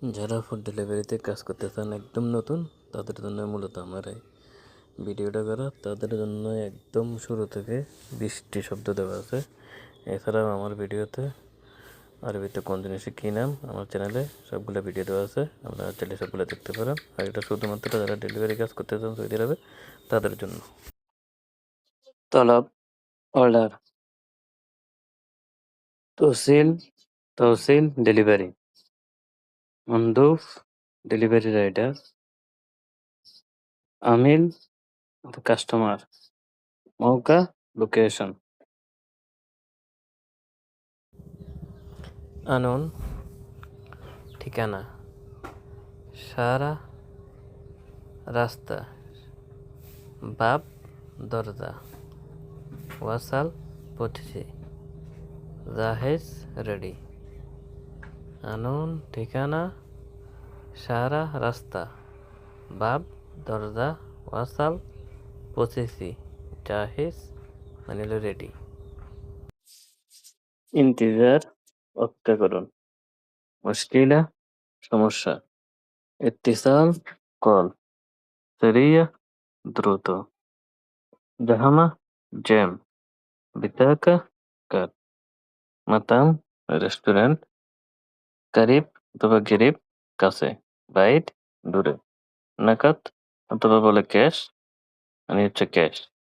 যারা ফুড ডেলিভারিতে কাজ করতে চান একদম নতুন, তাদের জন্য মূলত আমার এই ভিডিওটা করা। তাদের জন্য একদম শুরু থেকে 20টি শব্দ দেওয়া আছে। এছাড়াও আমার ভিডিওতে আরবিতে কোন জিনিসে কী নাম, আমার চ্যানেলে সবগুলো ভিডিও দেওয়া আছে, আপনারা চাইলে সবগুলো দেখতে পারেন। আর এটা শুধুমাত্র যারা ডেলিভারি কাজ করতে চান সৌদি আরবে তাদের জন্য। তলব, অর্ডার, তহসিল ডেলিভারি, মন্দুফ ডেলিভারি রাইডার, আমিল কাস্টমার, মৌকা লোকেশন, আনন ঠিকানা, সারা রাস্তা, বাব দরজা, ওয়াসাল পথিছি, জাহেজ রেডি। আনন ঠিকানা, সারা রাস্তা, বাব দরজা, ওয়াসাল পথিছি, জাহেজ মানে রেডি। ইন্তিজার অপেক্ষা করুন, মুশকিলা সমস্যা, ইত্তিসাল কল, সরিয়া দ্রুত, জাহামা জ্যাম, বিতাকা কার্ড, মাতাম রেস্টুরেন্ট, কারিব অথবা গিরিব কাছে, বাইট দূরে, নাকাত অথবা বলে ক্যাশ মানে হচ্ছে ক্যাশ।